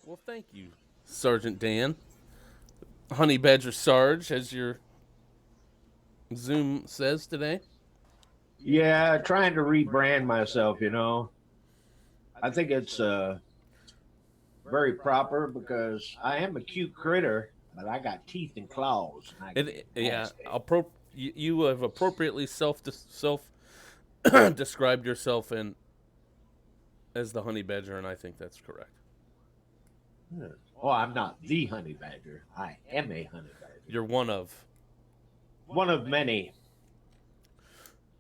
Well, thank you, Sergeant Dan. Honey Badger Sarge, as your Zoom says today. Yeah, trying to rebrand myself, I think it's very proper because I am a cute critter, but I got teeth and claws and I can get Yeah, nasty. you have appropriately self described yourself as the Honey Badger, and I think that's correct. Oh, I'm not the honey badger. I am a honey badger. You're one of One of many.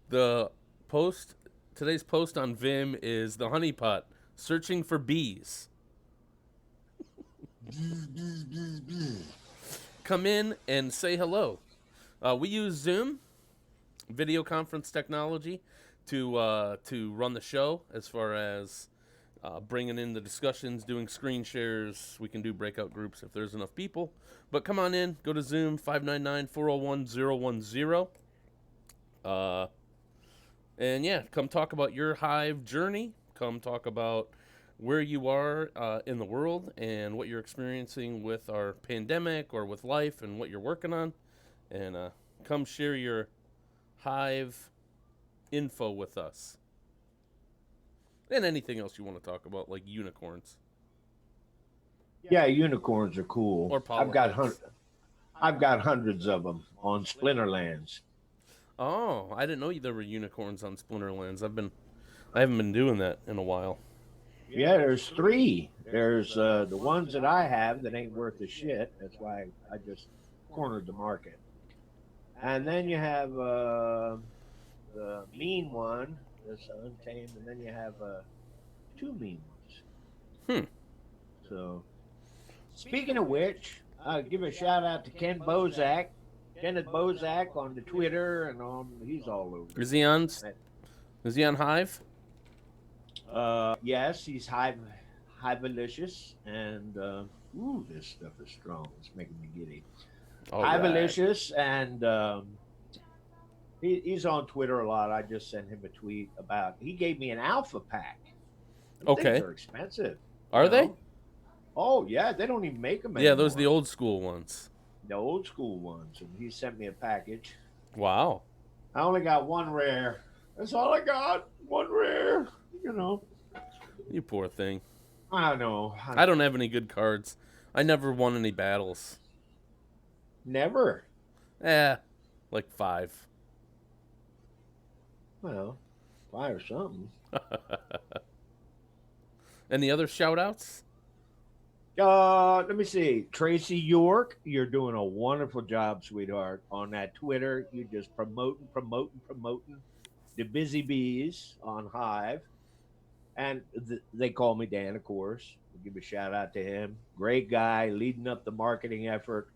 the post. Today's post on Vim is the Honeypot searching for bees. Come in and say hello. We use Zoom, video conference technology, to run the show. As far as bringing in the discussions, doing screen shares, we can do breakout groups if there's enough people. But come on in, go to Zoom 599-401-010. And yeah, come talk about your Hive journey. Come talk about where you are in the world and what you're experiencing with our pandemic or with life and what you're working on. And come share your Hive info with us. And anything else you want to talk about, like unicorns. Yeah, unicorns are cool. Or politics. I've got hundreds of them on Splinterlands. Oh, I didn't know there were unicorns on Splinterlands. I haven't been doing that in a while. Yeah, there's three. There's the ones that I have that ain't worth a shit. That's why I just cornered the market. And then you have the mean one, this untamed, and then you have two mean ones. So, speaking of which, I'll give a shout out to Ken Bozak, Kenneth Bozak on the Twitter and he's all over. Is he on Hive? Yes, he's Hivealicious, and this stuff is strong. It's making me giddy. Hivealicious, and he's on Twitter a lot. I just sent him a tweet about. He gave me an alpha pack. Okay, they're expensive. Are they? Oh yeah, they don't even make them anymore. Yeah, those are the old school ones. The old school ones, and he sent me a package. Wow. I only got one rare. That's all I got. One rare. You poor thing. I know. I don't have any good cards. I never won any battles. Never. Like 5. Well, 5 or something. Any other shout outs? Let me see. Tracy York, you're doing a wonderful job, sweetheart. On that Twitter, you just promoting the busy bees on Hive. And they call me Dan, of course. We'll give a shout out to him. Great guy, leading up the marketing effort.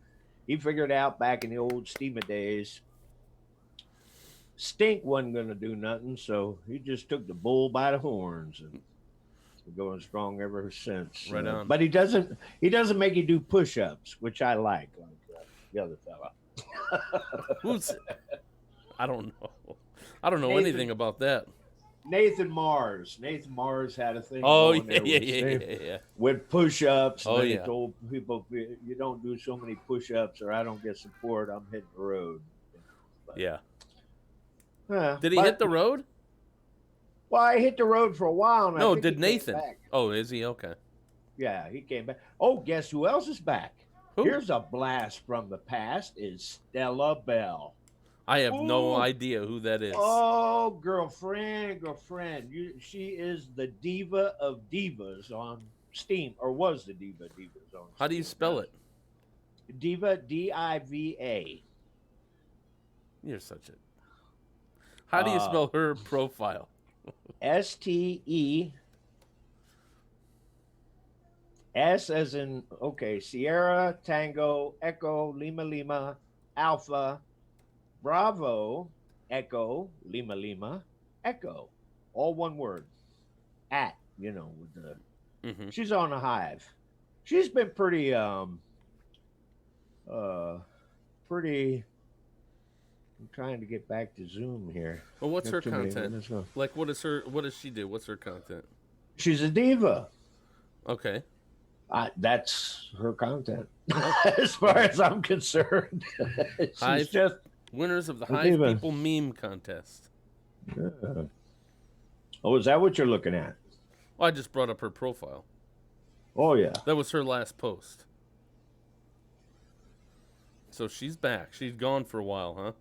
He figured out back in the old Steema days, Stink wasn't going to do nothing, so he just took the bull by the horns and going strong ever since. Right on. But he doesn't make you do push-ups, which I like the other fella. Who's? I don't know anything about that. Nathan Mars had a thing. Oh yeah. With push-ups. Oh He told people, you don't do so many push-ups, or I don't get support. I'm hitting the road. Yeah. Did he hit the road? Well, I hit the road for a while. And no, did Nathan? Oh, is he? Okay. Yeah, he came back. Oh, guess who else is back? Who? Here's a blast from the past. Is Stella Bell. I have no idea who that is. Oh, girlfriend. She is the diva of divas on Steam, or was the diva of divas on Steam. How do you spell it? Diva, D-I-V-A. You're such a... How do you spell her profile? S-T-E... S as in, Sierra, Tango, Echo, Lima, Alpha, Bravo, Echo, Lima, Echo. All one word. At, with the... Mm-hmm. She's on a Hive. She's been pretty... I'm trying to get back to Zoom here. Well, what's her content? What does she do? What's her content? She's a diva. Okay. That's her content, as far as I'm concerned. She's Hive just winners of the don't Hive even. People meme contest. Yeah. Oh, is that what you're looking at? Well, I just brought up her profile. Oh yeah. That was her last post. So she's back. She's gone for a while, huh?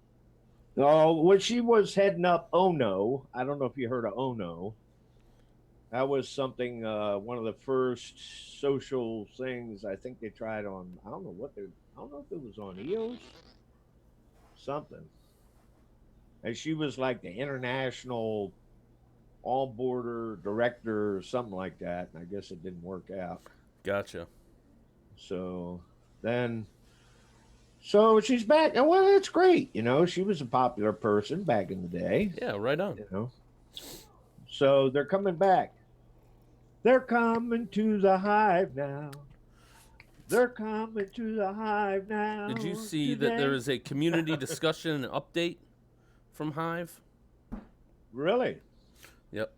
Oh, when she was heading up Oh No, I don't know if you heard of Oh No. That was something, one of the first social things I think they tried on. I don't know if it was on EOS, something. And she was like the international all border director or something like that. And I guess it didn't work out. Gotcha. So then, so she's back. And well, that's great. She was a popular person back in the day, Yeah, right on. you know. So they're coming back. They're coming to the hive now. They're coming to the hive now. Did you see that Today. there is a community discussion and update from Hive? Really? Yep.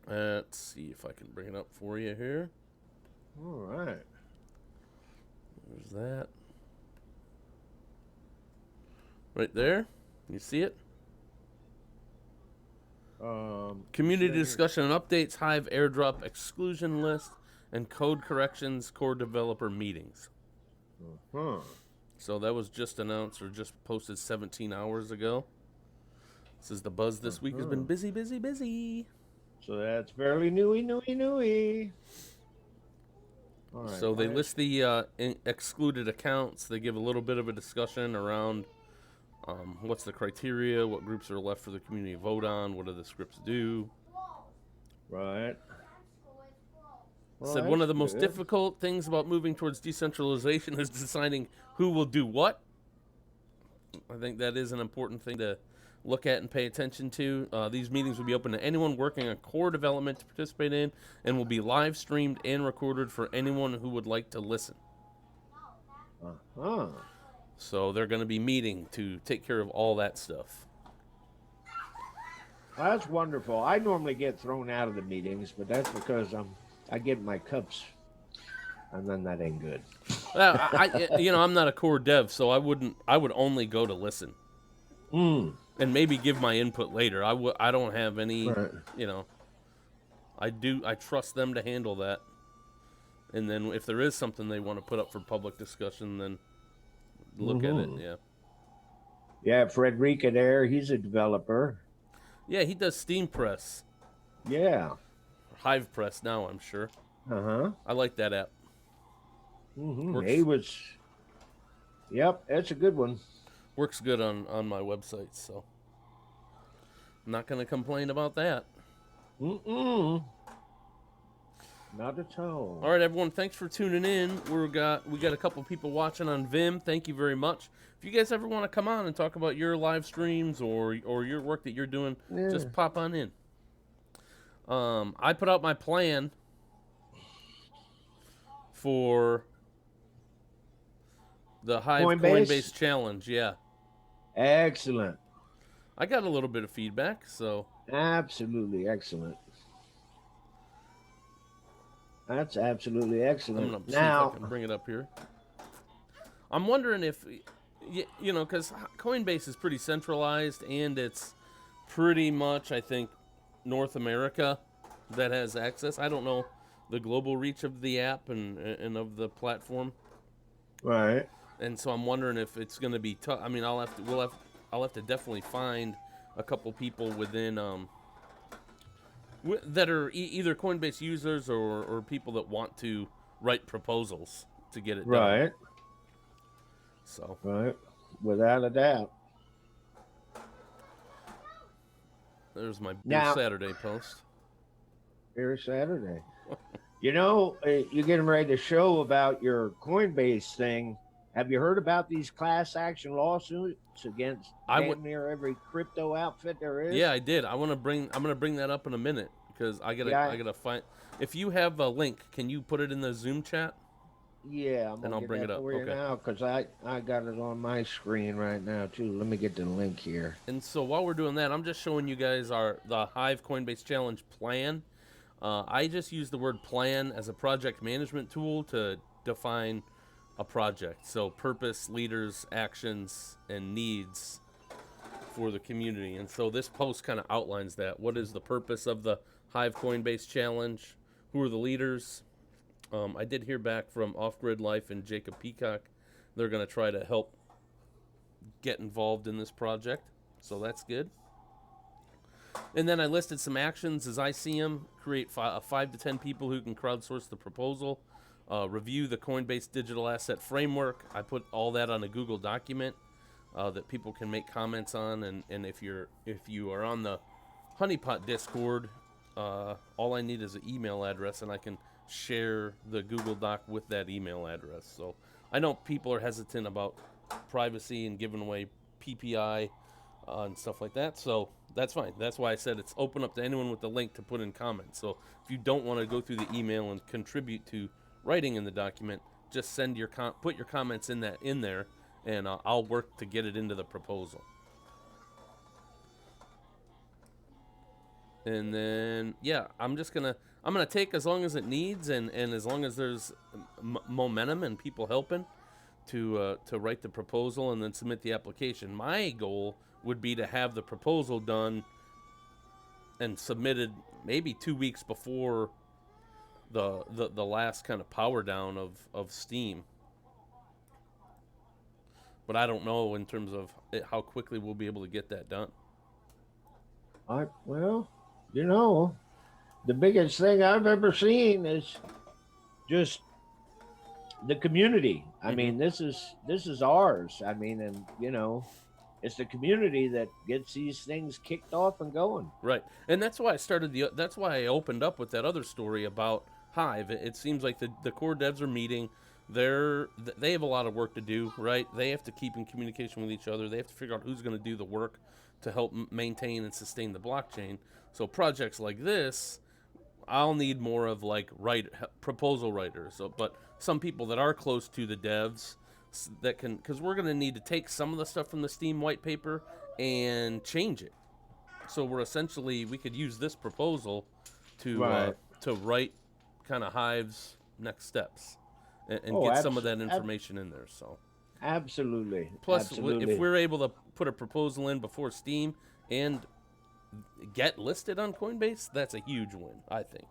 Let's see if I can bring it up for you here. All right. There's that. Right there. You see it? Community discussion and updates, Hive airdrop exclusion list, and code corrections core developer meetings. Uh-huh. So that was just announced or just posted 17 hours ago. This is the buzz this week has been busy, busy, busy. So that's fairly newy. All right, So they list the excluded accounts. They give a little bit of a discussion around what's the criteria, what groups are left for the community to vote on, what do the scripts do. Right. Said one of the most difficult things about moving towards decentralization is deciding who will do what. I think that is an important thing to look at and pay attention to. These meetings will be open to anyone working on core development to participate in and will be live streamed and recorded for anyone who would like to listen. Uh-huh. So they're going to be meeting to take care of all that stuff. Well, that's wonderful. I normally get thrown out of the meetings, but that's because I get my cups, and then that ain't good. I'm not a core dev, so I would only go to listen. And maybe give my input later. I don't have any, Right. I trust them to handle that. And then if there is something they want to put up for public discussion, then look at it, yeah. Yeah, Frederica there, he's a developer. Yeah, he does Steam Press. Yeah. Hive Press now, I'm sure. Uh-huh. I like that app. He was, yep, that's a good one. Works good on my website, so I'm not going to complain about that. Not at all. All right, everyone, thanks for tuning in. We got a couple people watching on Vim. Thank you very much. If you guys ever want to come on and talk about your live streams or your work that you're doing, just pop on in. I put out my plan for the Hive Coinbase challenge. Yeah. Excellent. I got a little bit of feedback, so. Absolutely excellent. That's absolutely excellent. I'm going to see if I can bring it up here. I'm wondering if, because Coinbase is pretty centralized, and it's pretty much, I think, North America that has access. I don't know the global reach of the app and of the platform. Right. And so I'm wondering if it's going to be tough. I mean, I'll have to definitely find a couple people within that are either Coinbase users or people that want to write proposals to get it done. Right. So. Right. Without a doubt. There's my Beer Saturday post. Beer Saturday. You're getting ready to show about your Coinbase thing. Have you heard about these class action lawsuits against damn near every crypto outfit there is? Yeah, I did. I'm gonna bring that up in a minute because I gotta find. If you have a link, can you put it in the Zoom chat? Yeah, I'm gonna bring it up for you now because I got it on my screen right now too. Let me get the link here. And so while we're doing that, I'm just showing you guys the Hive Coinbase Challenge plan. I just use the word plan as a project management tool to define a project. So purpose, leaders, actions, and needs for the community. And so this post kind of outlines that. What is the purpose of the Hive Coinbase Challenge? Who are the leaders? I did hear back from Off Grid Life and Jacob Peacock. They're going to try to help get involved in this project. So that's good. And then I listed some actions as I see them. Create 5 to 10 people who can crowdsource the proposal. Review the Coinbase digital asset framework. I put all that on a Google document that people can make comments on. And if you are on the Honeypot Discord, all I need is an email address, and I can share the Google Doc with that email address. So I know people are hesitant about privacy and giving away PPI and stuff like that. So that's fine. That's why I said it's open up to anyone with the link to put in comments. So if you don't want to go through the email and contribute to writing in the document, just send your put your comments in there, and I'll work to get it into the proposal. And then I'm gonna take as long as it needs, and as long as there's momentum and people helping to write the proposal and then submit the application. My goal would be to have the proposal done and submitted maybe 2 weeks before the last kind of power down of Steam. But I don't know in terms of how quickly we'll be able to get that done. Well, the biggest thing I've ever seen is just the community. I mean, this is ours. I mean, and it's the community that gets these things kicked off and going. Right, and that's why that's why I opened up with that other story about Hive. It seems like the core devs are meeting. They have a lot of work to do, right? They have to keep in communication with each other. They have to figure out who's going to do the work to help maintain and sustain the blockchain. So projects like this, I'll need more of like proposal writers. But some people that are close to the devs that can, because we're going to need to take some of the stuff from the Steam white paper and change it. So we could use this proposal to write kind of Hive's next steps and get some of that information in there. So absolutely. Plus, if we're able to put a proposal in before Steam and get listed on Coinbase, that's a huge win, I think.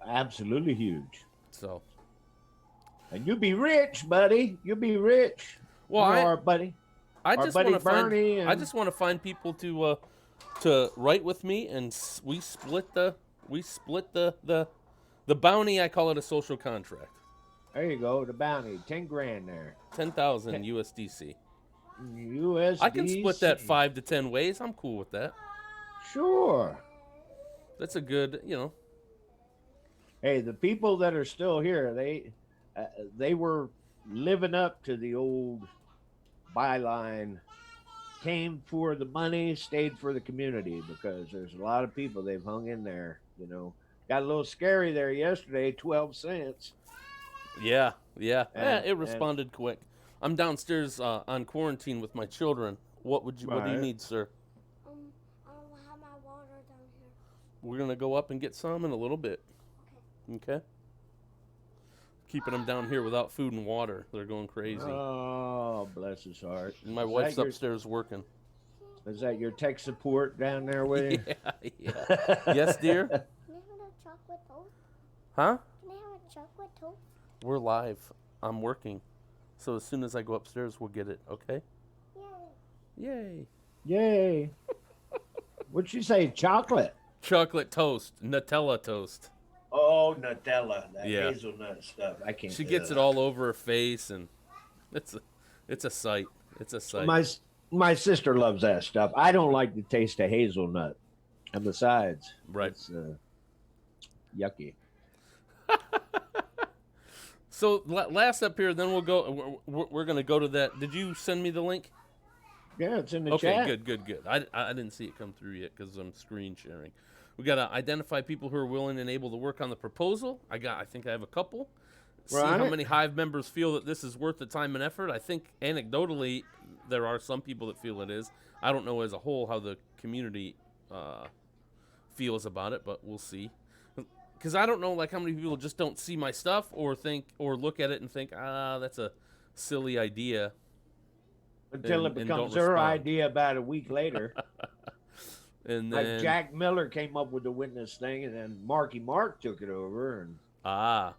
Absolutely huge. So, and you'll be rich, buddy. You'll be rich. Well, our buddy. I just want to find people to write with me, and we split the bounty. I call it a social contract. There you go, the bounty, 10 grand there. 10,000 USDC. USDC. I can split that 5 to 10 ways. I'm cool with that. Sure. That's a good, Hey, the people that are still here, they were living up to the old byline. Came for the money, stayed for the community, because there's a lot of people they've hung in there. Got a little scary there yesterday. 12 cents. Yeah. It responded quick. I'm downstairs on quarantine with my children. What do you need, sir? I'll have my water down here. We're gonna go up and get some in a little bit. Okay. Keeping them down here without food and water. They're going crazy. Oh, bless his heart. And my wife's upstairs working. Is that your tech support down there with you? Yeah. Yes, dear? Can I have a chocolate toast? Huh? Can I have a chocolate toast? We're live. I'm working. So as soon as I go upstairs, we'll get it, okay? Yay. Yay. What'd she say? Chocolate? Chocolate toast. Nutella toast. Oh, Nutella. That hazelnut stuff. I can't. She gets it all over her face, and it's a sight. It's a sight. My sister loves that stuff. I don't like the taste of hazelnut. And besides, it's yucky. So last up here, then we'll go. We're going to go to that. Did you send me the link? Yeah, it's in the chat. Okay, good. I didn't see it come through yet because I'm screen sharing. We got to identify people who are willing and able to work on the proposal. I think I have a couple. See how many Hive members feel that this is worth the time and effort. I think anecdotally there are some people that feel it is. I don't know as a whole how the community feels about it, but we'll see. because I don't know like how many people just don't see my stuff or think or look at it and think, that's a silly idea. Until it and becomes don't her respond. idea about a week later. And Like then Jack Miller came up with the witness thing, and then Marky Mark took it over, and yeah,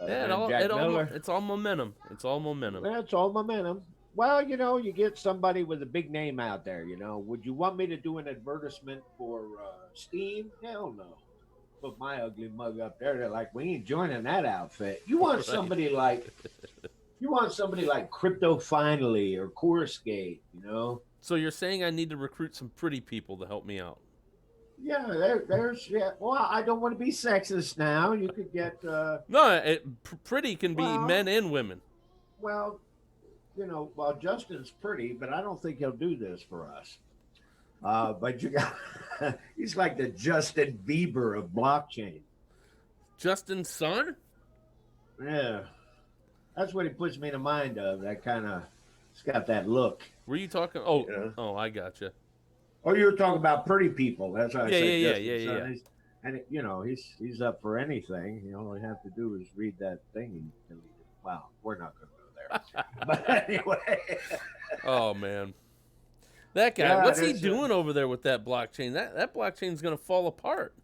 and Jack Miller. it's all momentum. It's all momentum. That's all momentum. Well, you get somebody with a big name out there. Would you want me to do an advertisement for Steam? Hell no. Put my ugly mug up there. They're like, we ain't joining that outfit. You want somebody like Crypto Finally or Coursegate, So you're saying I need to recruit some pretty people to help me out? Yeah, there's Well, I don't want to be sexist now. You could get No, pretty can be well- men and women. well, Justin's pretty, but I don't think he'll do this for us. But you got he's like the Justin Bieber of blockchain. Justin's son? Yeah, that's what he puts me in mind of. That kind of, it's got that look. Were you talking? Oh, Yeah. oh, I gotcha. Oh, you were talking about pretty people. That's how I said Yeah. Justin's son. And he's up for anything. All you have to do is read that thing he deleted. Wow, we're not going to go there. But anyway. Oh man, that guy. Yeah, what's he there's doing over there with that blockchain? That blockchain's gonna fall apart.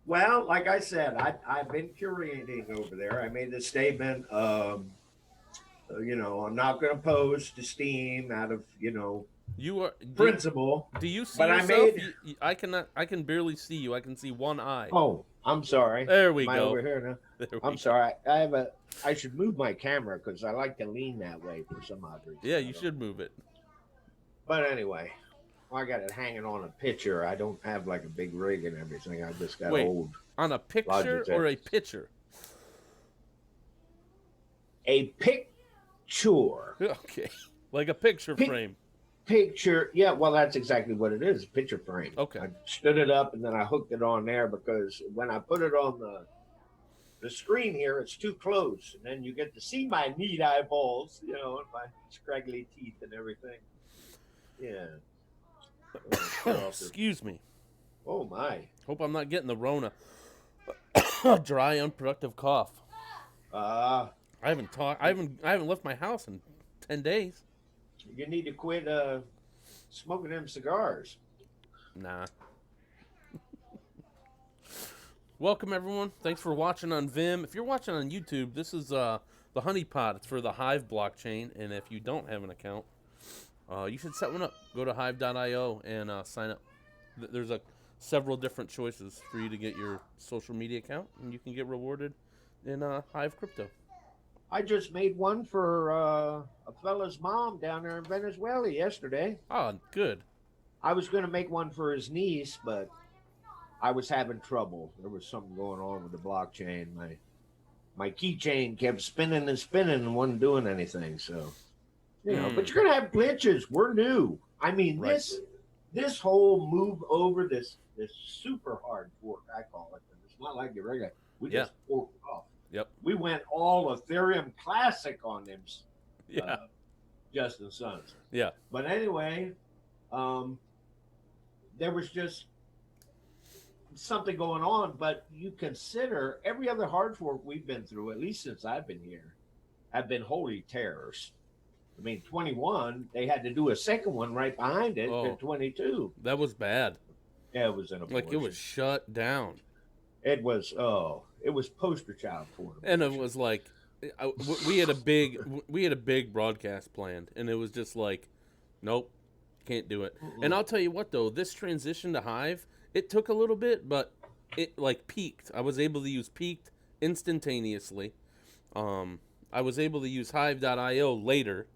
Well, like I said, I've been curating over there. I made the statement, I'm not going to post to Steam out of, You are principle. Do you see But I yourself? made- I cannot. I can barely see you. I can see one eye. Oh, I'm sorry. There we Am I go. over here now? There we I'm go. sorry. I should move my camera because I like to lean that way for some odd reason. Yeah, I you don't- should move it. But anyway, I got it hanging on a picture. I don't have like a big rig and everything. I just got Wait. old. On a picture or a Logitech. picture? A picture. Okay, like a picture frame. Picture, yeah, well, that's exactly what it is, a picture frame. Okay. I stood it up and then I hooked it on there because when I put it on the screen here, it's too close, and then you get to see my neat eyeballs, and my scraggly teeth and everything. Yeah. Excuse me. Oh my. Hope I'm not getting the Rona. Dry, unproductive cough. I haven't left my house in 10 days. You need to quit smoking them cigars. Nah. Welcome everyone. Thanks for watching on Vim. If you're watching on YouTube, this is the Honeypot. It's for the Hive blockchain, and if you don't have an account, you should set one up. Go to hive.io and sign up. There's several different choices for you to get your social media account, and you can get rewarded in Hive crypto. I just made one for a fella's mom down there in Venezuela yesterday. Oh, good. I was going to make one for his niece, but I was having trouble. There was something going on with the blockchain. My keychain kept spinning and wasn't doing anything. So, but you're going to have glitches. We're new. I mean, Right. this whole move over this super hard fork, I call it. It's not like the regular. We Yeah. just forked off. Yep. We went all Ethereum Classic on them. Yeah. Justin Sons. Yeah. But anyway, there was just something going on. But you consider every other hard fork we've been through, at least since I've been here, have been holy terrors. I mean, 21, they had to do a second one right behind it Oh. in 22. That was bad. Yeah, it was an abortion. Like, it was shut down. It was poster child for it. And it was like, we had a big broadcast planned, and it was just like, nope, can't do it. And I'll tell you what though, this transition to Hive, it took a little bit, but it like peaked. I was able to use peaked instantaneously. I was able to use Hive.io later,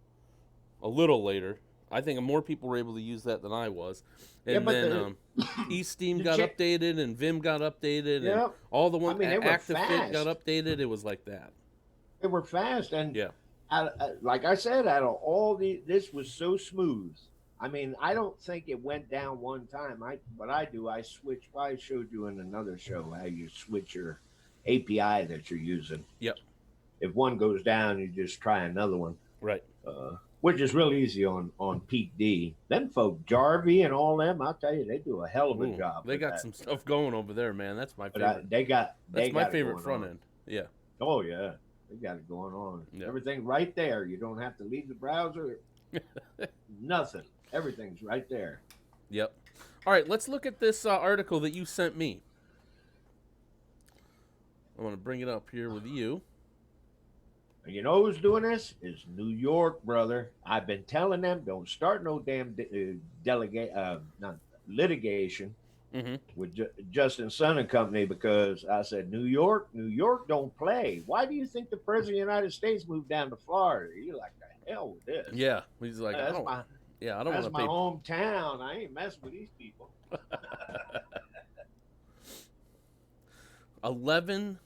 a little later. I think more people were able to use that than I was. And then eSteam got updated and Vim got updated and all the ones ActiveFit got updated. It was like that. They were fast, and Yeah. like I said, out of all this was so smooth. I mean, I don't think it went down one time. I switch. I showed you in another show how you switch your API that you're using. Yep. If one goes down, you just try another one. Right. which is real easy on Pete D. Them folk, Jarvie and all them, I'll tell you, they do a hell of a Ooh, job. they with got that. some stuff going over there, man. That's my But favorite. they got That's my it favorite going front on. end. Yeah. Oh yeah, they got it going on. Yeah. Everything right there. You don't have to leave the browser. Nothing. Everything's right there. Yep. All right, let's look at this article that you sent me. I want to bring it up here with you. And you know who's doing this? Is New York, brother. I've been telling them don't start no damn not litigation with Justin Sun and Company because I said New York don't play. Why do you think the president of the United States moved down to Florida? You're like the hell with this. Yeah, he's like, I don't my want to my pay. hometown. I ain't messing with these people. 11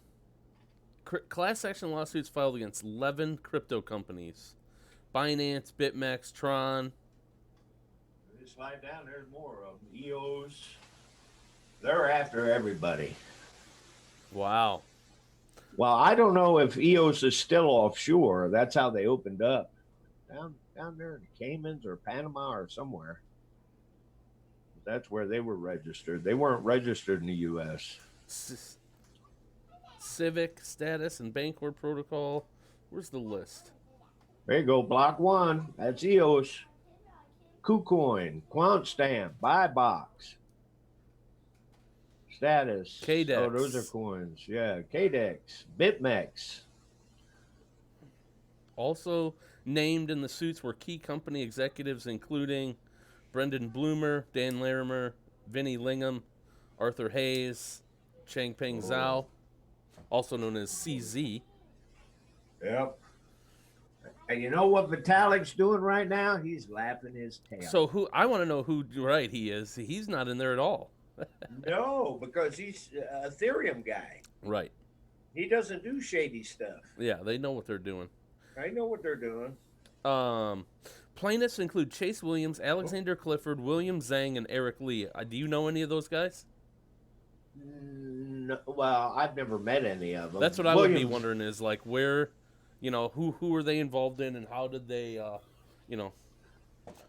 class action lawsuits filed against 11 crypto companies: Binance, BitMEX, Tron. Just slide down. There's more of them. EOS. They're after everybody. Wow. Well, I don't know if EOS is still offshore. That's how they opened up. Down there in the Caymans or Panama or somewhere. That's where they were registered. They weren't registered in the U.S. Civic status and Bancor protocol. Where's the list? There you go. Block 1. That's EOS. KuCoin, QuantStamp, BuyBox. Status. KDEX. Oh, those are coins. Yeah. KDEX. BitMEX. Also named in the suits were key company executives including Brendan Bloomer, Dan Larimer, Vinnie Lingham, Arthur Hayes, Changpeng Zhao, also known as CZ. Yep. And you know what Vitalik's doing right now? He's laughing his tail. So I want to know who right he is. He's not in there at all. No, because he's an Ethereum guy. Right. He doesn't do shady stuff. Yeah, they know what they're doing. I know what they're doing. Plaintiffs include Chase Williams, Alexander Clifford, William Zhang, and Eric Lee. Do you know any of those guys? No, well, I've never met any of them. That's what I would be wondering is like where, who are they involved in and how did they,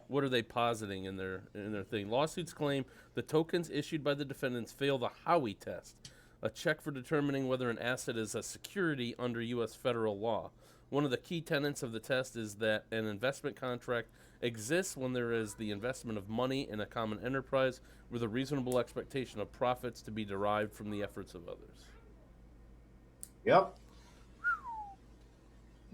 what are they positing in their thing? Lawsuits claim the tokens issued by the defendants fail the Howey test, a check for determining whether an asset is a security under U.S. federal law. One of the key tenets of the test is that an investment contract exists when there is the investment of money in a common enterprise with a reasonable expectation of profits to be derived from the efforts of others. Yep.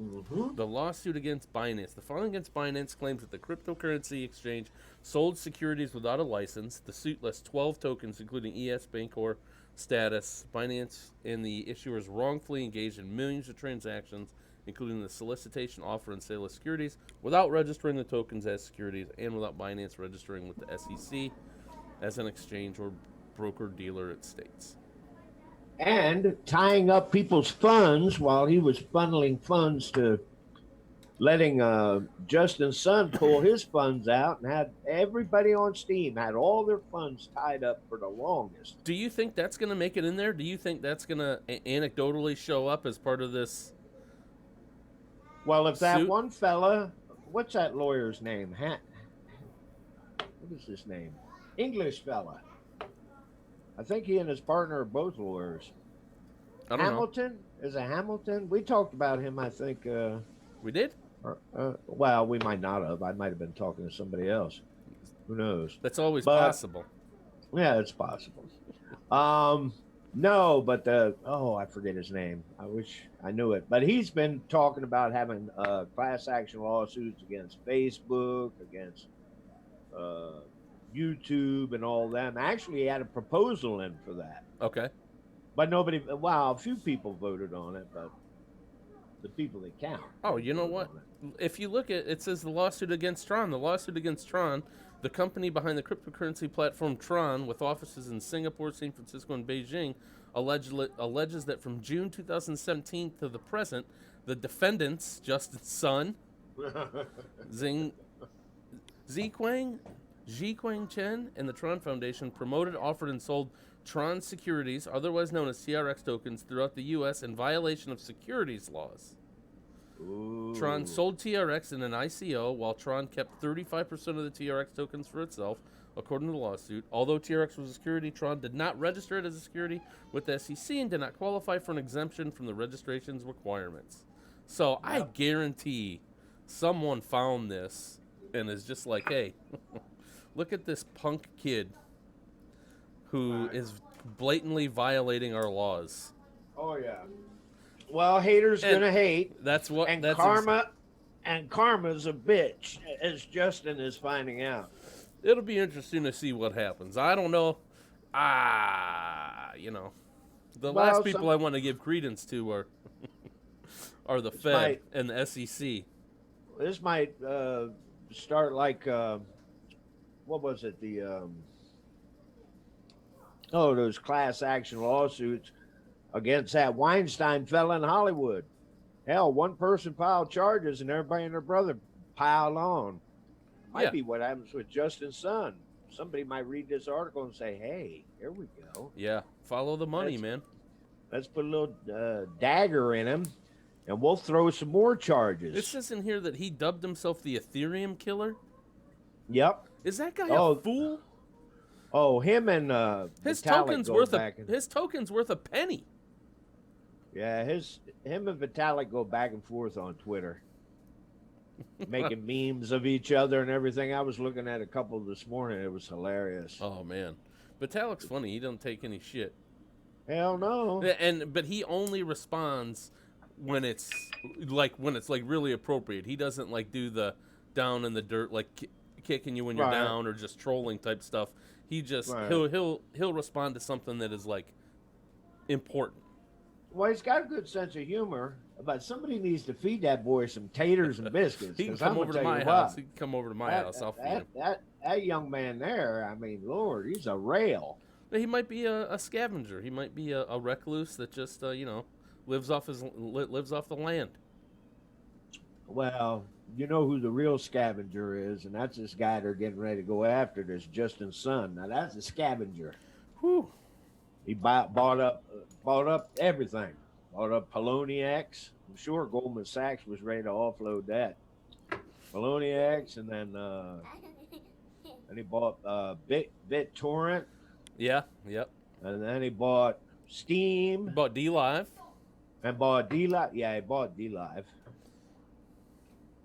Mm-hmm. The lawsuit against Binance. The filing against Binance claims that the cryptocurrency exchange sold securities without a license. The suit lists 12 tokens, including ES, Bancor, Status. Binance and the issuers wrongfully engaged in millions of transactions, including the solicitation, offer, and sale of securities, without registering the tokens as securities and without Binance registering with the SEC as an exchange or broker-dealer, it states. And tying up people's funds while he was funneling funds to letting Justin Sun pull his funds out and had everybody on Steam had all their funds tied up for the longest. Do you think that's going to make it in there? Do you think that's going to anecdotally show up as part of this? Well, if that suit? one fella, what's that lawyer's name? What is his name? English fella. I think he and his partner are both lawyers. I don't Hamilton? Is it Hamilton? We talked about him, I think. We did? Well, we might not have. I might have been talking to somebody else. Who knows? That's always possible. Yeah, it's possible. No, but I forget his name. I wish I knew it. But he's been talking about having class action lawsuits against Facebook, against YouTube and all them. Actually, he had a proposal in for that. Okay. But nobody, a few people voted on it, but the people that count. Oh, you know what? If you look at it, says the lawsuit against Tron. The lawsuit against Tron, the company behind the cryptocurrency platform Tron, with offices in Singapore, San Francisco, and Beijing, alleges that from June 2017 to the present, the defendants, Justin Sun, Zhiquang Chen, and the Tron Foundation promoted, offered, and sold Tron securities, otherwise known as TRX tokens, throughout the U.S. in violation of securities laws. Ooh. Tron sold TRX in an ICO, while Tron kept 35% of the TRX tokens for itself, according to the lawsuit. Although TRX was a security, Tron did not register it as a security with the SEC and did not qualify for an exemption from the registration's requirements. So I guarantee someone found this and is just like, hey, look at this punk kid who is blatantly violating our laws. Oh yeah. Well, haters gonna hate. That's what. And that's karma's a bitch, as Justin is finding out. It'll be interesting to see what happens. I don't know. The last people I want to give credence to are the Fed and the SEC. This might start like what was it? Those class action lawsuits against that Weinstein fella in Hollywood. Hell, one person filed charges and everybody and their brother piled on. Might be what happens with Justin's son. Somebody might read this article and say, hey, here we go. Yeah, follow the money, man. Let's put a little dagger in him, and we'll throw some more charges. It says in here that he dubbed himself the Ethereum Killer. Yep. Is that guy a fool? Oh, him and his Vitalik token's worth a penny. Yeah, him and Vitalik go back and forth on Twitter, making memes of each other and everything. I was looking at a couple this morning. It was hilarious. Oh man, Vitalik's funny. He doesn't take any shit. Hell no. But he only responds when it's like really appropriate. He doesn't like do the down in the dirt like kicking you when you're down or just trolling type stuff. He just he'll respond to something that is like important. Well, he's got a good sense of humor, but somebody needs to feed that boy some taters and biscuits. He can come over to my house. He can come over to my house. I'll feed him. That young man there, I mean, Lord, he's a rail. He might be a scavenger. He might be a recluse that just lives off the land. Well, you know who the real scavenger is, and that's this guy they're getting ready to go after. This Justin's son. Now that's a scavenger. Whew. He bought up everything. Bought up Poloniex. I'm sure Goldman Sachs was ready to offload that. Poloniex, and then he bought BitTorrent. Yeah. Yep. And then he bought Steam. Bought DLive. And bought DLive. Yeah, he bought DLive.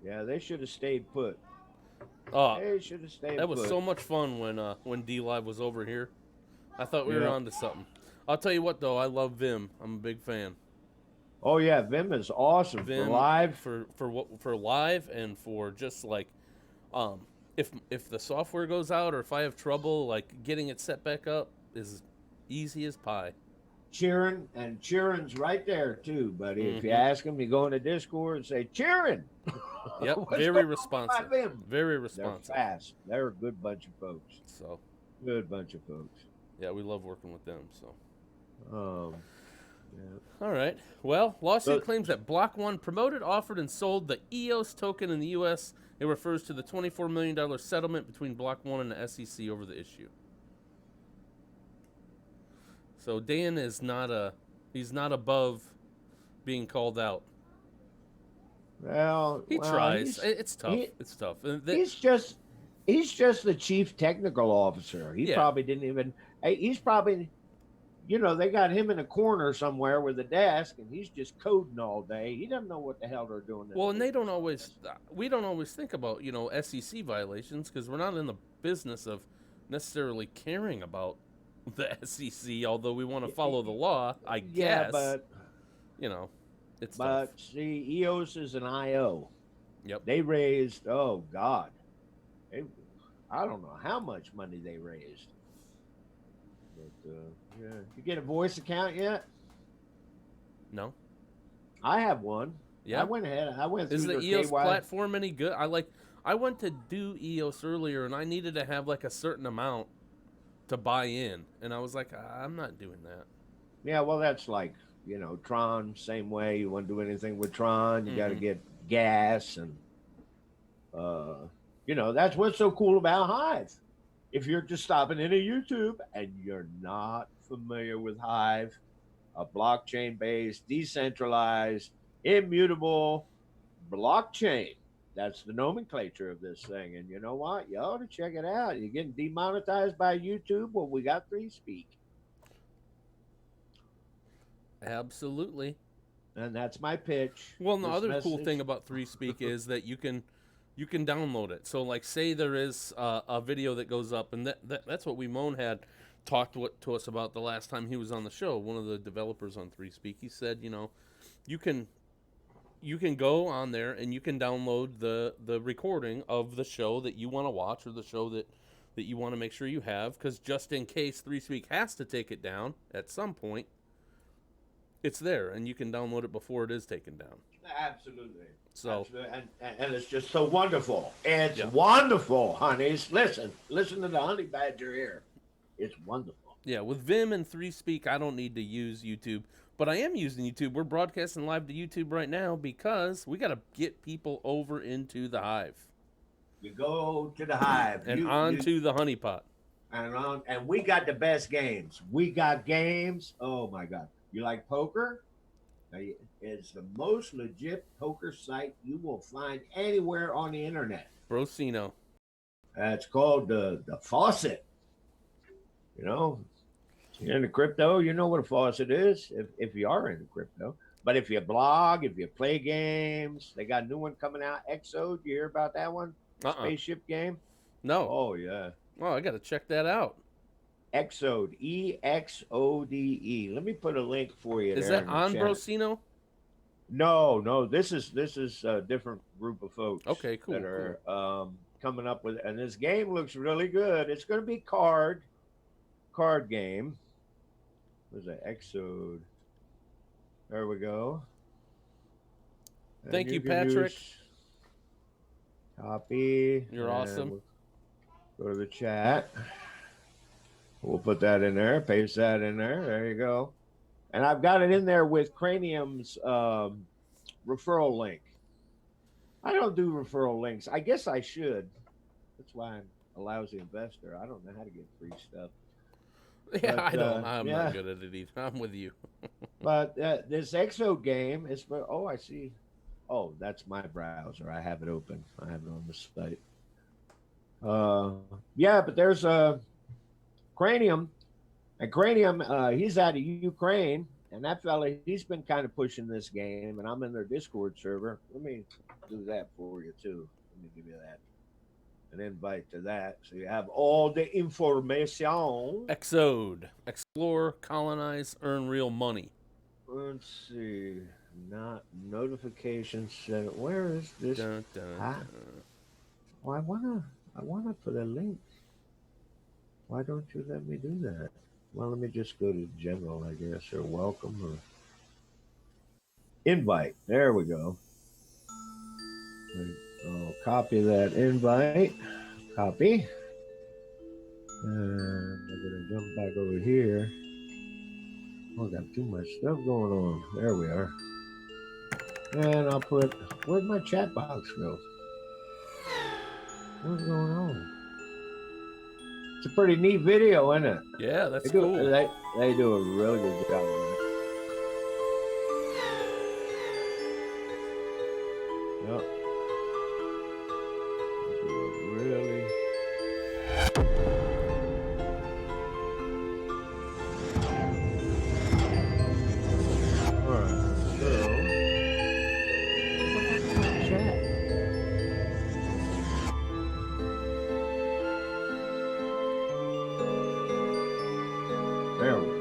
Yeah, they should have stayed put. Oh, they should have stayed put. That was so much fun when DLive was over here. I thought we were on to something. I'll tell you what, though, I love Vim. I'm a big fan. Oh yeah, Vim is awesome. Vim, for live, for live, and for just like, if the software goes out or if I have trouble like getting it set back up, is easy as pie. Cheerin's right there too, buddy. Mm-hmm. If you ask him, you go into Discord and say Cheerin. Yep, very responsive. Very responsive. They're fast. They're a good bunch of folks. So good bunch of folks. Yeah, we love working with them. So. Yeah. All right. Well, lawsuit claims that Block One promoted, offered, and sold the EOS token in the U.S. It refers to the $24 million settlement between Block One and the SEC over the issue. So Dan is he's not above being called out. Well, he tries. It's tough. It's tough. He's just the chief technical officer. He probably didn't even. He's probably, they got him in a corner somewhere with a desk, and he's just coding all day. He doesn't know what the hell they're doing. Well, and we don't always think about, SEC violations because we're not in the business of necessarily caring about the SEC, although we want to follow the law, I guess. But, it's tough. But, see, EOS is an IO. Yep. They raised, oh, God. I don't know how much money they raised. But, you get a voice account yet? No. I have one. Yeah. I went ahead. I went through Is the EOS platform any good? I went to do EOS earlier, and I needed to have like a certain amount to buy in, and I was like, I'm not doing that. Yeah, well, that's like, Tron, same way. You want to do anything with Tron, you got to get gas, and that's what's so cool about Hive. If you're just stopping into YouTube and you're not familiar with Hive, a blockchain-based, decentralized, immutable, Blockchain. That's the nomenclature of this thing. And you know what? You ought to check it out. You're getting demonetized by YouTube. Well, we got free speak. Absolutely. And that's my pitch. Well, the This other cool message- thing about 3Speak is that you can download it. So, like, say there is a video that goes up, and that's what Wimon had talked to us about the last time he was on the show. One of the developers on 3Speak, he said, you can go on there and you can download the recording of the show that you want to watch, or the show that you want to make sure you have, because just in case 3Speak has to take it down at some point, it's there, and you can download it before it is taken down. Absolutely. So, Absolutely. And it's just so wonderful. It's Yeah. wonderful, honeys. Listen to the honey badger here. It's wonderful. yeah, with Vim and 3Speak, I don't need to use YouTube, but I am using YouTube. We're broadcasting live to YouTube right now because we got to get people over into the Hive You go to the Hive and onto the Honeypot. and we got the best games. We got games. Oh my God. You like poker? It's the most legit poker site you will find anywhere on the internet. Brosino. It's called the Faucet. You're into crypto, you know what a faucet is, if you are into crypto. But if you blog, if you play games, they got a new one coming out, Exode. You hear about that one? Spaceship game? No. Oh, yeah. Oh, I got to check that out. Exode, EXODE. Let me put a link for you. Is there that in the on chat. Brosino? No. This is a different group of folks. Okay, cool. That are coming up with, and this game looks really good. It's going to be card game. Where's that? Exode. There we go. And Thank you, can Patrick. Copy. You're and awesome. We'll go to the chat. We'll put that in there. Paste that in there. There you go. And I've got it in there with Cranium's referral link. I don't do referral links. I guess I should. That's why I'm a lousy investor. I don't know how to get free stuff. Yeah, But, I don't. I'm yeah. not good at it either. I'm with you. But this Exo game is for, I see. Oh, that's my browser. I have it open. I have it on the site. Yeah, but there's a Cranium. And Cranium, he's out of Ukraine. And that fella, he's been kind of pushing this game. And I'm in their Discord server. Let me do that for you, too. Let me give you that. An invite to that. So you have all the information. Exode. Explore, colonize, earn real money. Let's see. Not notification center. Where is this? Dun, dun, Ah. dun. Oh, I wanna put a link. Why don't you let me do that? Well, let me just go to general, I guess, or welcome or invite. There we go. I'll copy that invite. Copy. And I'm gonna jump back over here. Oh, I got too much stuff going on. There we are. And I'll put, where'd my chat box go? What's going on? It's a pretty neat video, isn't it? Yeah, that's They do, cool. they do a really good job with it. Yep. They do a really. All right, so what happened to my chat? There we go.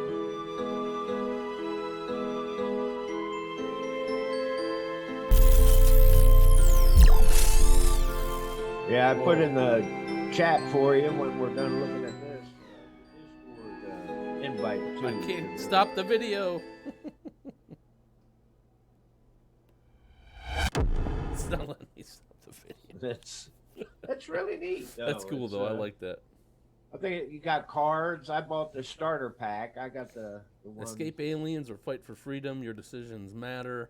Yeah, I put in the chat for you when we're done looking at this. Discord invite too. I can't stop the video. It's not letting me stop the video. That's really neat. Though. That's cool, It's, though. I like that. I think you got cards. I bought the starter pack. I got the one. Escape aliens or fight for freedom. Your decisions matter.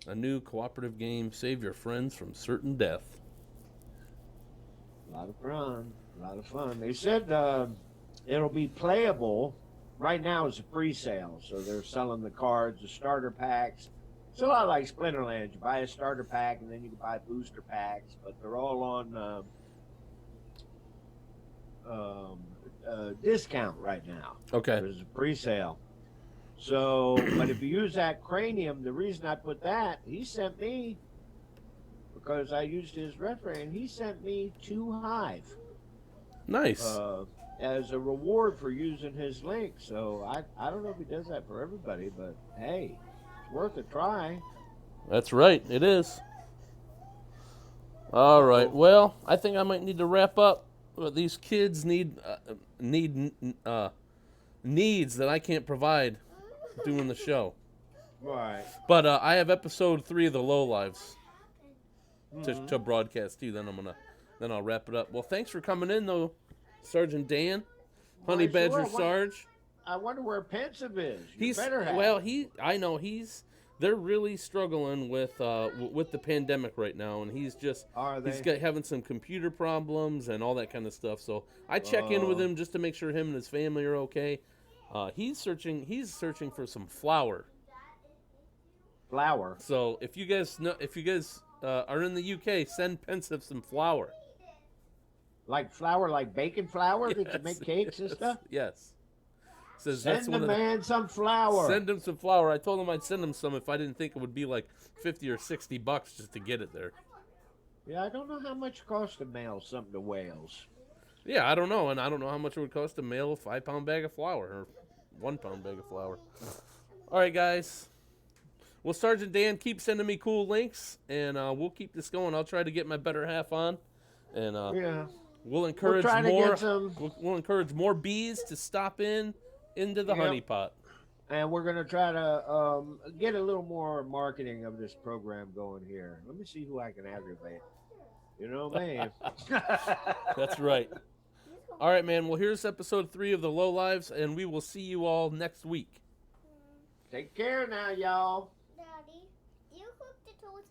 A new cooperative game. Save your friends from certain death. A lot of fun. A lot of fun. They said it'll be playable. Right now it's a pre-sale, so they're selling the cards, the starter packs. It's a lot like Splinterland. You buy a starter pack and then you can buy booster packs, but they're all on discount right now. Okay. There's a pre-sale. So, but if you use that cranium, the reason I put that, he sent me, because I used his reference, and he sent me 2 Hive. Nice. As a reward for using his link. So I don't know if he does that for everybody, but hey, it's worth a try. That's right. It is. All right. Well, I think I might need to wrap up. These kids need needs that I can't provide doing the show. Right. But I have episode 3 of the Low Lives to broadcast too. Then I'll wrap it up. Well, thanks for coming in though, Sergeant Dan, Honey Badger Sarge. I wonder where Pensive is. They're really struggling with the pandemic right now, and he's having some computer problems and all that kind of stuff. So I check in with him just to make sure him and his family are okay. He's searching for some flour. Flour. So if you guys are in the UK, send Pensive some flour. Like flour, like baking flour that you make cakes and stuff? Yes. Says send the man some flour. Send him some flour. I told him I'd send him some if I didn't think it would be like $50 or $60 just to get it there. Yeah, I don't know how much it costs to mail something to Wales. Yeah, I don't know, and I don't know how much it would cost to mail a 5-pound bag of flour or 1-pound bag of flour. All right, guys. Well, Sergeant Dan, keep sending me cool links, and we'll keep this going. I'll try to get my better half on, and we'll encourage We'll encourage more bees to stop into the honeypot. And we're gonna try to get a little more marketing of this program going here. Let me see who I can aggravate. You know what I mean? That's right. All right, man. Well, here's episode 3 of the Low Lives, and we will see you all next week. Take care now, y'all. Daddy, do you cook the toast?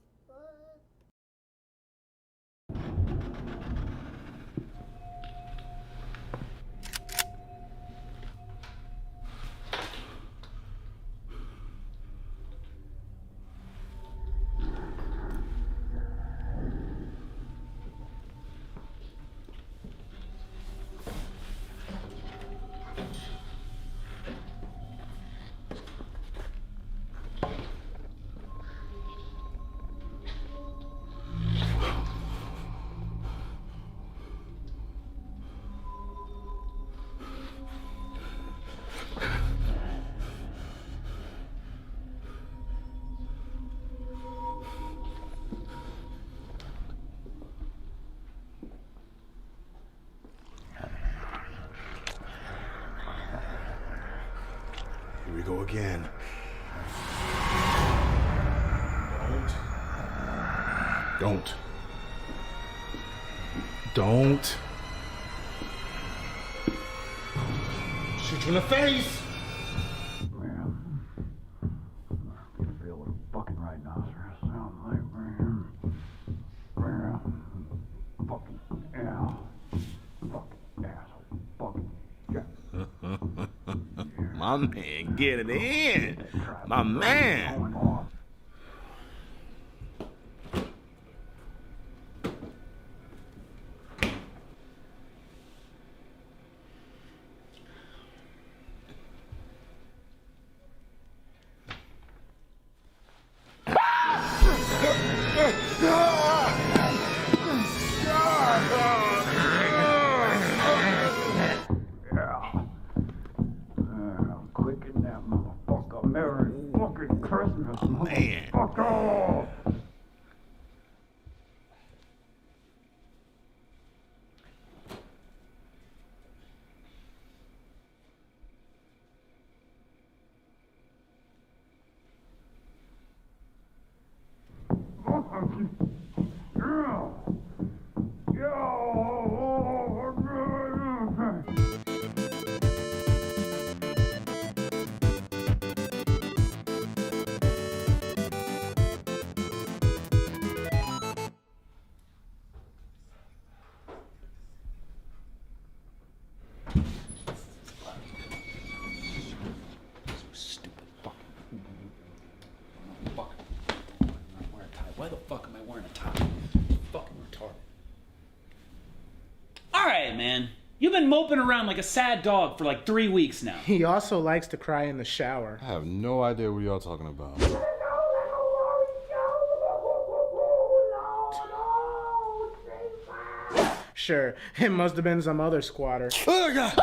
Here we go again. Don't. Shoot you in the face! Man, I can feel what a fucking right nostrils sound like, man. Fucking, yeah. Fucking asshole. Fucking, yeah. My man, get it in. My man. I'm quicking that motherfucker. Merry fucking Christmas. You've been moping around like a sad dog for like 3 weeks now. He also likes to cry in the shower. I have no idea what y'all talking about. Sure, it must have been some other squatter. Jesus!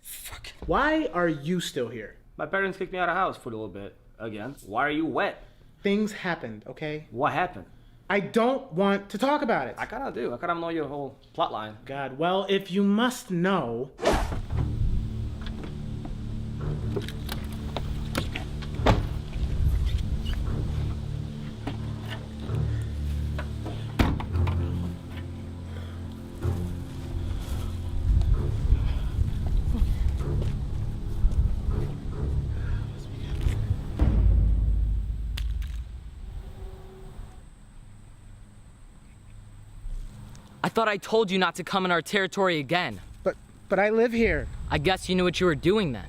Fuck. Why are you still here? My parents kicked me out of the house for a little bit. Again. Why are you wet? Things happened, okay? What happened? I don't want to talk about it. I kinda do. I kinda know your whole plot line. God, well, if you must know... I thought I told you not to come in our territory again. But I live here. I guess you knew what you were doing then.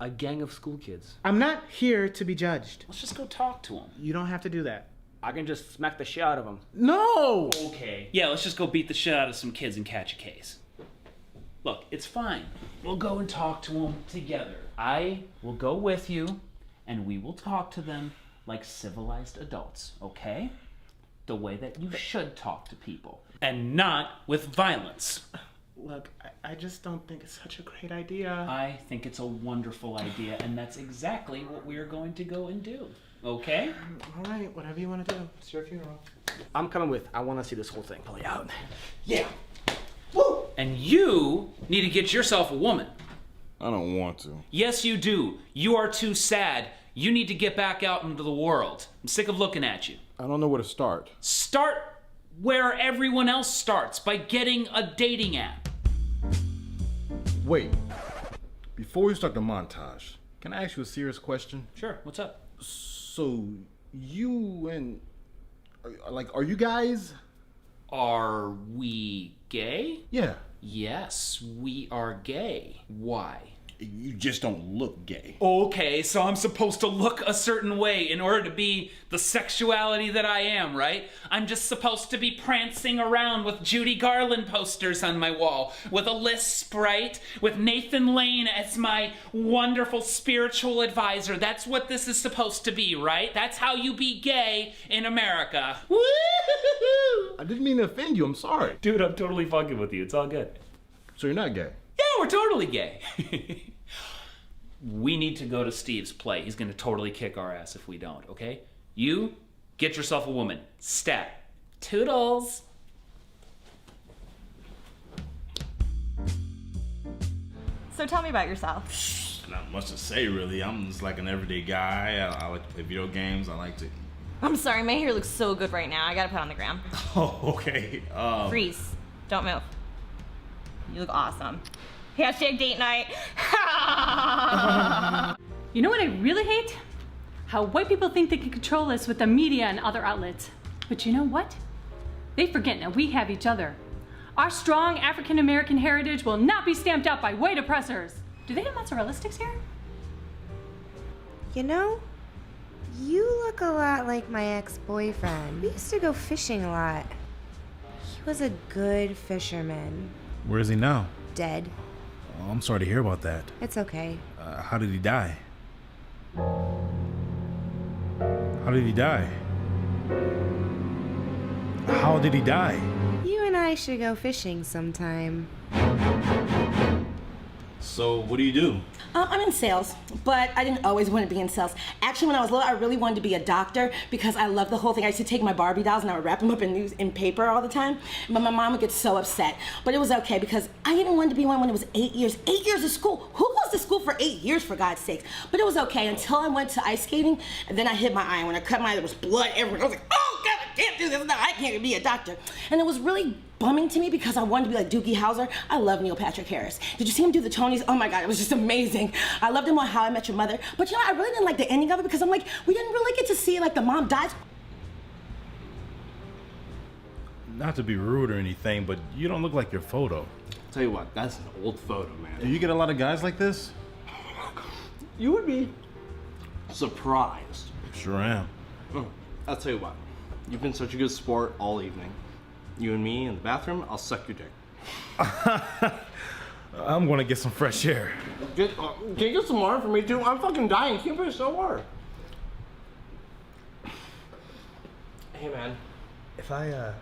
A gang of school kids. I'm not here to be judged. Let's just go talk to him. You don't have to do that. I can just smack the shit out of them. No! Okay. Yeah, let's just go beat the shit out of some kids and catch a case. Look, it's fine. We'll go and talk to them together. I will go with you, and we will talk to them like civilized adults, okay? The way that you should talk to people. And not with violence. Look, I just don't think it's such a great idea. I think it's a wonderful idea, and that's exactly what we're going to go and do. Okay? All right, whatever you want to do. It's your funeral. I'm coming with. I want to see this whole thing play out. Yeah. Woo! And you need to get yourself a woman. I don't want to. Yes, you do. You are too sad. You need to get back out into the world. I'm sick of looking at you. I don't know where to start. Start where everyone else starts, by getting a dating app. Wait. Before we start the montage, can I ask you a serious question? Sure, what's up? So, you and... are you guys? Are we gay? Yeah. Yes, we are gay. Why? You just don't look gay. Okay, so I'm supposed to look a certain way in order to be the sexuality that I am, right? I'm just supposed to be prancing around with Judy Garland posters on my wall, with a lisp, right? With Nathan Lane as my wonderful spiritual advisor. That's what this is supposed to be, right? That's how you be gay in America. Woo-hoo-hoo-hoo! I didn't mean to offend you, I'm sorry. Dude, I'm totally fucking with you. It's all good. So you're not gay? Yeah, we're totally gay. We need to go to Steve's play. He's gonna totally kick our ass if we don't, okay? You, get yourself a woman. Stat. Toodles. So tell me about yourself. Not much to say, really. I'm just like an everyday guy. I like to play video games. I like to... I'm sorry, my hair looks so good right now. I gotta put it on the gram. Oh, okay. Freeze. Don't move. You look awesome. Hashtag date night. You know what I really hate? How white people think they can control us with the media and other outlets. But you know what? They forget that we have each other. Our strong African American heritage will not be stamped out by white oppressors. Do they have mozzarella sticks here? You know, you look a lot like my ex-boyfriend. We used to go fishing a lot. He was a good fisherman. Where is he now? Dead. Oh, I'm sorry to hear about that. It's okay. How did he die? How did he die? How did he die? You and I should go fishing sometime. So, what do you do? I'm in sales, but I didn't always want to be in sales. Actually, when I was little, I really wanted to be a doctor because I loved the whole thing. I used to take my Barbie dolls and I would wrap them up in paper all the time, but my mom would get so upset. But it was okay because I even wanted to be one when it was 8 years. 8 years of school. Who goes to school for 8 years, for God's sakes? But it was okay until I went to ice skating, and then I hit my eye. And when I cut my eye, there was blood everywhere. I was like, oh God, I can't do this. No, I can't be a doctor. And it was really bumming to me because I wanted to be like Doogie Howser. I love Neil Patrick Harris. Did you see him do the Tonys? Oh my God, it was just amazing. I loved him on How I Met Your Mother. But you know, I really didn't like the ending of it because I'm like, we didn't really get to see like the mom dies. Not to be rude or anything, but you don't look like your photo. Tell you what, that's an old photo, man. Do you get a lot of guys like this? You would be surprised. Sure am. I'll tell you what, you've been such a good sport all evening. You and me in the bathroom, I'll suck your dick. I'm gonna get some fresh air. Can you get some water for me too? I'm fucking dying. Keep it so water. Hey man, if I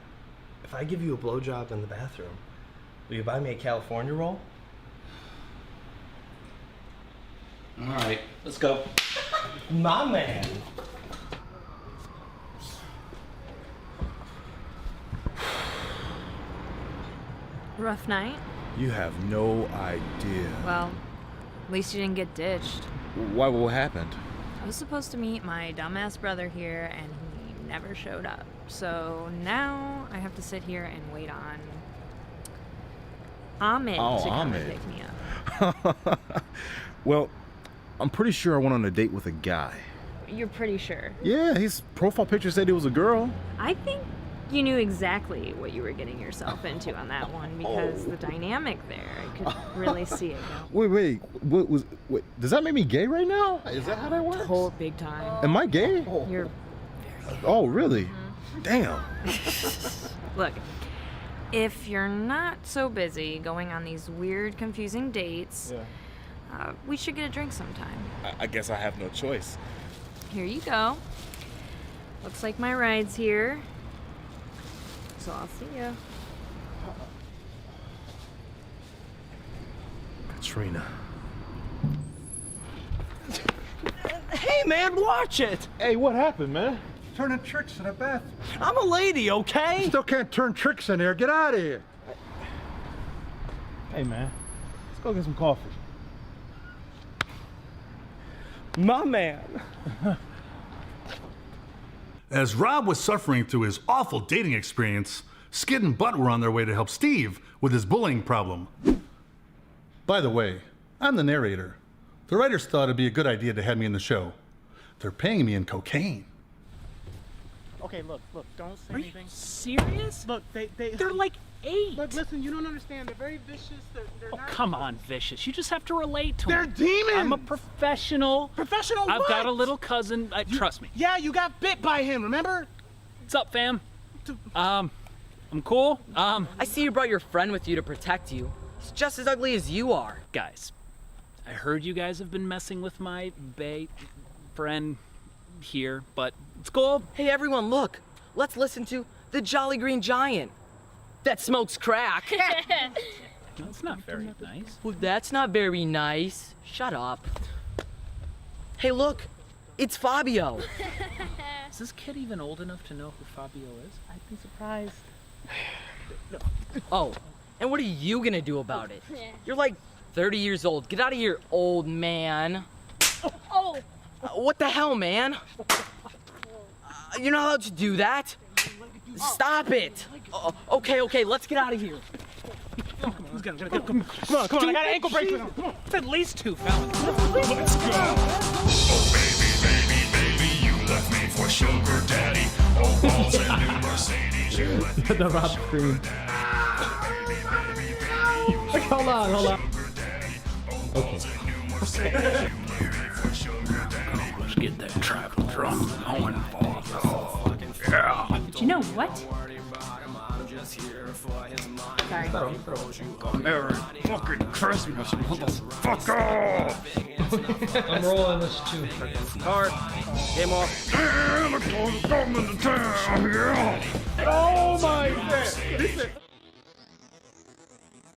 give you a blowjob in the bathroom, will you buy me a California roll? All right, let's go. My man. Rough night? You have no idea. Well, at least you didn't get ditched. Why? What happened? I was supposed to meet my dumbass brother here, and he never showed up. So now I have to sit here and wait on Ahmed to come and pick me up. Well, I'm pretty sure I went on a date with a guy. You're pretty sure? Yeah, his profile picture said he was a girl. I think you knew exactly what you were getting yourself into on that one because the dynamic there, I could really see it go. Wait, wait, does that make me gay right now? Is that how that works? Whole big time. Am I gay? You're Oh, really? Mm-hmm. Damn. Look, if you're not so busy going on these weird, confusing dates, we should get a drink sometime. I guess I have no choice. Here you go. Looks like my ride's here. So I'll see you. Katrina. Hey, man, watch it! Hey, what happened, man? Turning tricks in a bath. I'm a lady, okay? Still can't turn tricks in there. Get out of here. Hey, man. Let's go get some coffee. My man. As Rob was suffering through his awful dating experience, Skid and Butt were on their way to help Steve with his bullying problem. By the way, I'm the narrator. The writers thought it'd be a good idea to have me in the show. They're paying me in cocaine. Okay, look, don't say anything. Are you serious? Look, They're like 8. Look, listen, you don't understand. They're very vicious. They're not. Come on, Vicious. You just have to relate to They're them. demons! I'm a professional. Professional I've what? got a little cousin. Trust me. Yeah, you got bit by him, remember? What's up, fam? I'm cool. I see you brought your friend with you to protect you. He's just as ugly as you are. Guys, I heard you guys have been messing with my friend here, but it's cool. Hey, everyone, look. Let's listen to the Jolly Green Giant that smokes crack. That's not very nice. Well, that's not very nice. Shut up. Hey, look. It's Fabio. Is this kid even old enough to know who Fabio is? I'd be surprised. Oh, and what are you gonna do about it? You're like 30 years old. Get out of here, old man. Oh! What the hell, man? You're not allowed to do that. Stop it. Okay, let's get out of here. Come on, I got an ankle bracelet on. Come on, it's at least 2 fellas. Let's go. Oh, baby, you left me for sugar daddy. Oh, balls and new Mercedes, you left me The Rob scream. Hold on. Okay. Let's get that tribal drum going. Yeah. But you know what? Sorry. Merry fucking Christmas, motherfucker! I'm rolling this too. Card. Game off. Yeah, look, I'm coming to town, yeah! Oh my god!